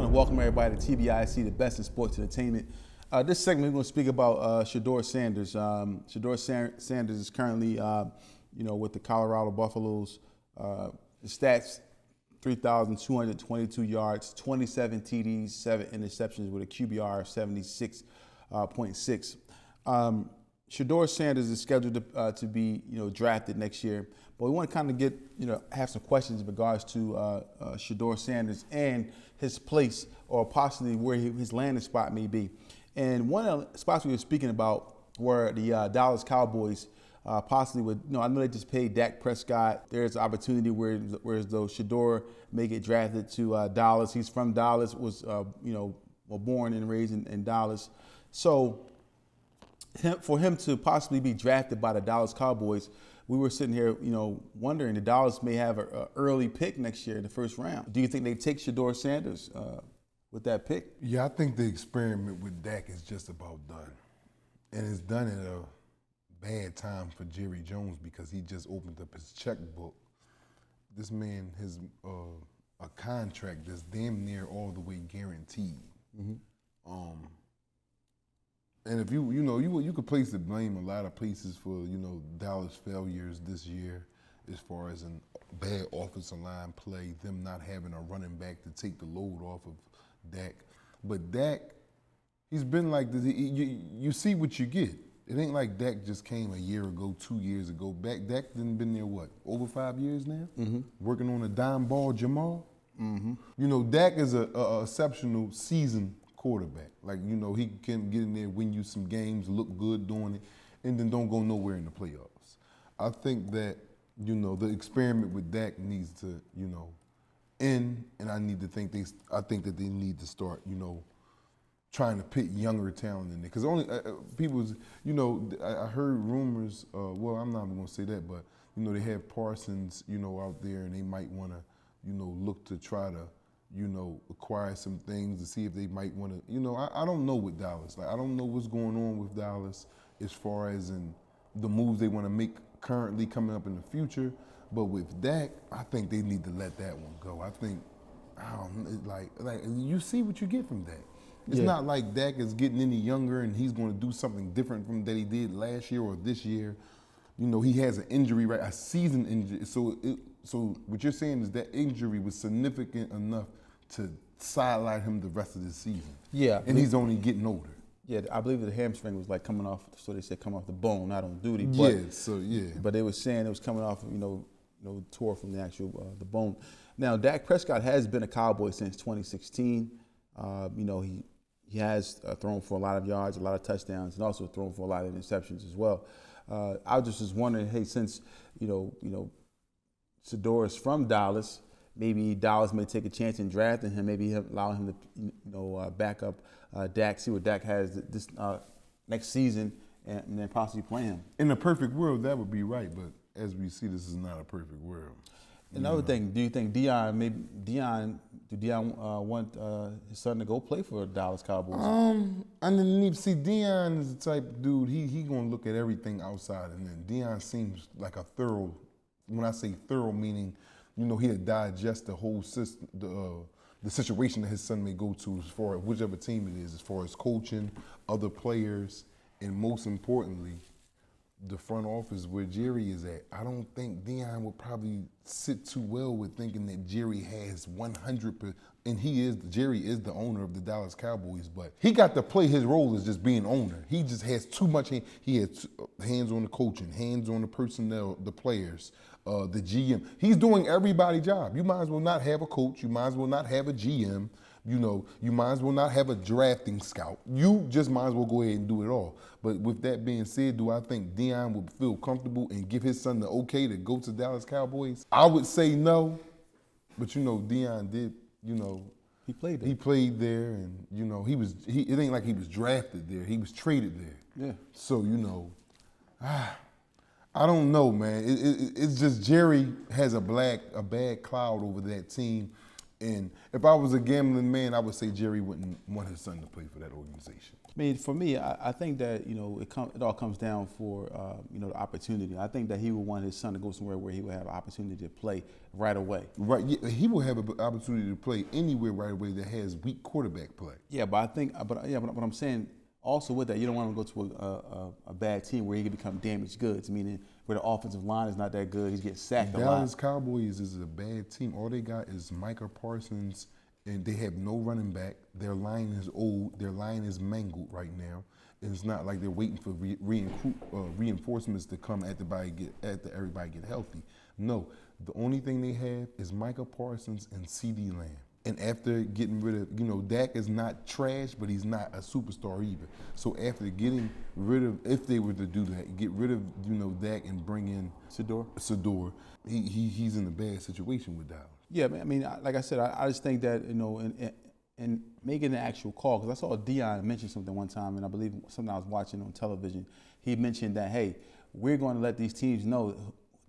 want to welcome everybody to TBIC, the best in sports entertainment. This segment, we're going to speak about Shedeur Sanders. Sanders is currently, with the Colorado Buffaloes. His stats: 3,222 yards, 27 TDs, 7 interceptions with a QBR of 76.6. Shedeur Sanders is scheduled to be, drafted next year. But we want to kind of have some questions in regards to Shedeur Sanders and his place, or possibly where his landing spot may be. And one of the spots we were speaking about were the Dallas Cowboys, possibly with, I know they just paid Dak Prescott. There's an opportunity where though Shedeur may get drafted to Dallas. He's from Dallas, was born and raised in Dallas. So for him to possibly be drafted by the Dallas Cowboys, we were sitting here, wondering the Dallas may have an early pick next year in the first round. Do you think they take Shedeur Sanders with that pick? Yeah, I think the experiment with Dak is just about done. And it's done at a bad time for Jerry Jones because he just opened up his checkbook. This man has a contract that's damn near all the way guaranteed. Mm-hmm. And if you could place the blame a lot of places for, Dallas failures this year as far as in bad offensive line play, them not having a running back to take the load off of Dak. But Dak, he's been like this. You see what you get. It ain't like Dak just came a year ago, 2 years ago. Dak done been there, over 5 years now? Mm-hmm. Working on a dime ball Jamal. Mm-hmm. Dak is a exceptional seasoned quarterback. He can get in there, win you some games, look good doing it, and then don't go nowhere in the playoffs. I think that, the experiment with Dak needs to, end, and I think that they need to start, trying to put younger talent in there. Because only I heard rumors, I'm not going to say that, but, they have Parsons, out there, and they might want to, look to try to, acquire some things to see if they might want to, I don't know with Dallas. I don't know what's going on with Dallas as far as in the moves they want to make currently coming up in the future. But with Dak, I think they need to let that one go. I think, you see what you get from Dak. It's not like Dak is getting any younger and he's going to do something different from that he did last year or this year. He has an injury, right? A season injury. So what you're saying is that injury was significant enough to sideline him the rest of the season. Yeah. And he's only getting older. Yeah, I believe the hamstring was coming off, so they said coming off the bone, not on duty. But they were saying it was coming off, tore from the actual the bone. Now, Dak Prescott has been a Cowboy since 2016. He has thrown for a lot of yards, a lot of touchdowns, and also thrown for a lot of interceptions as well. I was just wondering, hey, since Shedeur is from Dallas, maybe Dallas may take a chance in drafting him, maybe allow him to back up Dak, see what Dak has this next season, and then possibly play him. In a perfect world, that would be right, but as we see, this is not a perfect world. Another thing, do you think Deion want his son to go play for the Dallas Cowboys? Deion is the type of dude, he gonna look at everything outside, and then Deion seems like a thorough, when I say thorough, meaning, he'll digest the whole system, the situation that his son may go to as far as whichever team it is, as far as coaching, other players, and most importantly, the front office where Jerry is at. I don't think Deion would probably sit too well with thinking that Jerry has 100%, and Jerry is the owner of the Dallas Cowboys, but he got to play his role as just being owner. He just has too much, he has hands on the coaching, hands on the personnel, the players, the GM. He's doing everybody's job. You might as well not have a coach. You might as well not have a GM. You might as well not have a drafting scout. You just might as well go ahead and do it all. But with that being said, do I think Deion would feel comfortable and give his son the okay to go to Dallas Cowboys? I would say no. But Deion did, he played there. He played there, and it ain't like he was drafted there. He was traded there. Yeah. So I don't know, man. It's just Jerry has a bad cloud over that team. And if I was a gambling man, I would say Jerry wouldn't want his son to play for that organization. I mean, for me, I think that it all comes down for the opportunity. I think that he would want his son to go somewhere where he would have an opportunity to play right away. Right, yeah, he will have an opportunity to play anywhere right away that has weak quarterback play. Yeah, but I think, but I'm saying also with that, you don't want to go to a bad team where he can become damaged goods, meaning where the offensive line is not that good, he's getting sacked a lot. Dallas Cowboys is a bad team. All they got is Micah Parsons, and they have no running back. Their line is old. Their line is mangled right now. And it's not like they're waiting for reinforcements to come after everybody get healthy. No, the only thing they have is Micah Parsons and CeeDee Lamb. And after getting rid of, Dak is not trash, but he's not a superstar either. So after getting rid of, if they were to do that, get rid of, Dak and bring in Shedeur, he's in a bad situation with Dallas. Yeah, I mean, like I said, I just think that, in making an actual call, because I saw Deion mention something one time, and I believe something I was watching on television. He mentioned that, hey, we're going to let these teams know,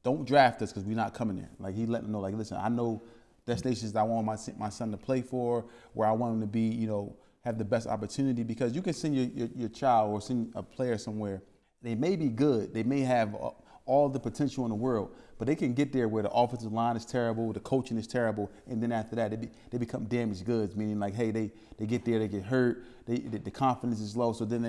don't draft us because we're not coming there. Like, he let them know, like, listen, I know destinations I want my son to play for, where I want him to be, have the best opportunity, because you can send your child or send a player somewhere. They may be good. They may have all the potential in the world, but they can get there where the offensive line is terrible, the coaching is terrible, and then after that, they become damaged goods, meaning like, hey, they get there, they get hurt, the confidence is low, so then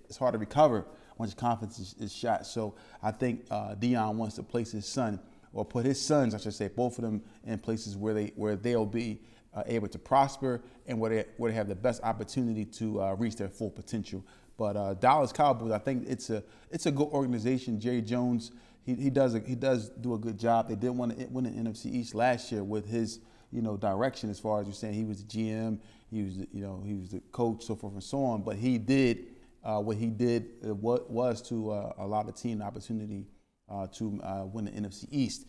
it's hard to recover once your confidence is shot. So I think Deion wants to place his son, or put his sons, I should say, both of them in places where they'll be able to prosper and where they have the best opportunity to reach their full potential. But Dallas Cowboys, I think it's a good organization. Jerry Jones, he does do a good job. They did want to win the NFC East last year with his direction, as far as you're saying. He was the GM, he was the coach, so forth and so on. But he did what he did was to allow the team the opportunity to win the NFC East.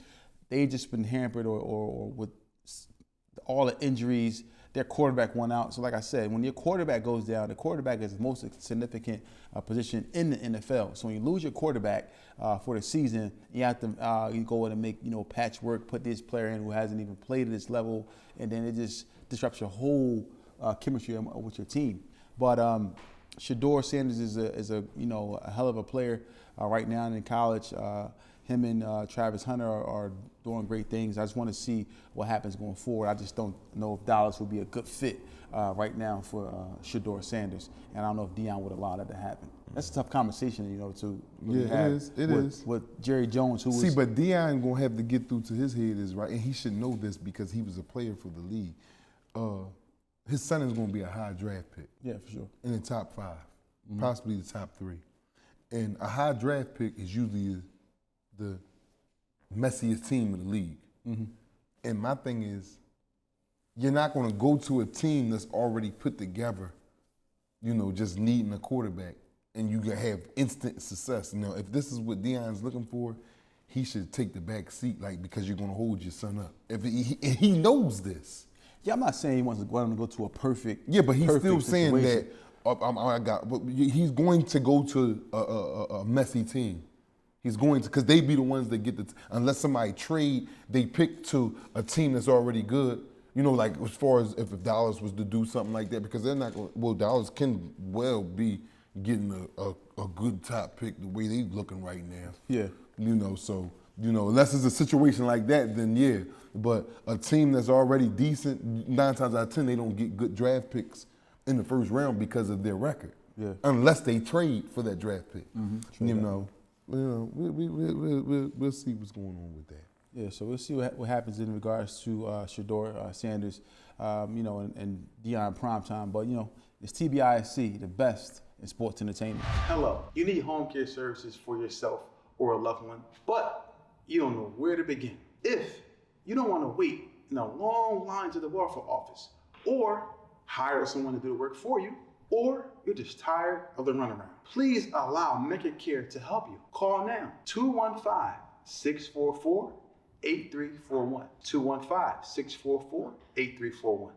They just been hampered or with all the injuries. Their quarterback went out. So like I said, when your quarterback goes down, the quarterback is the most significant position in the NFL. So when you lose your quarterback for the season, you have to you go in and make patchwork, put this player in who hasn't even played at this level, and then it just disrupts your whole chemistry with your team. But Shedeur Sanders is a hell of a player right now in college. Him and Travis Hunter are doing great things. I just want to see what happens going forward. I just don't know if Dallas would be a good fit right now for Shedeur Sanders, and I don't know if Deion would allow that to happen. That's a tough conversation, to really have with Jerry Jones, who was. But Deion gonna have to get through to his head is right, and he should know this because he was a player for the league. His son is gonna be a high draft pick. Yeah, for sure. In the top 5, possibly the top 3, and a high draft pick is usually the messiest team in the league. And my thing is, you're not going to go to a team that's already put together, just needing a quarterback, and you can have instant success. If this is what Deion's looking for, he should take the back seat, because you're going to hold your son up. And he knows this. Yeah, I'm not saying he wants to go to a perfect. Yeah, but he's still situation. saying that he's going to go to a messy team. He's going to, because they be the ones that get unless somebody trade, they pick to a team that's already good. As far as if Dallas was to do something like that, because they're not going, Dallas can well be getting a good top pick the way they looking right now. Yeah. Unless it's a situation like that, then yeah. But a team that's already decent, 9 times out of 10, they don't get good draft picks in the first round because of their record. Yeah. Unless they trade for that draft pick. We'll see what's going on with that. Yeah, so we'll see what happens in regards to Shedeur Sanders, and Deion primetime. But, it's TBISC, the best in sports entertainment. Hello. You need home care services for yourself or a loved one, but you don't know where to begin. If you don't want to wait in a long line to the welfare office, or hire someone to do the work for you, or you're just tired of the runaround, please allow Mecca Care to help you. Call now, 215-644-8341. 215-644-8341.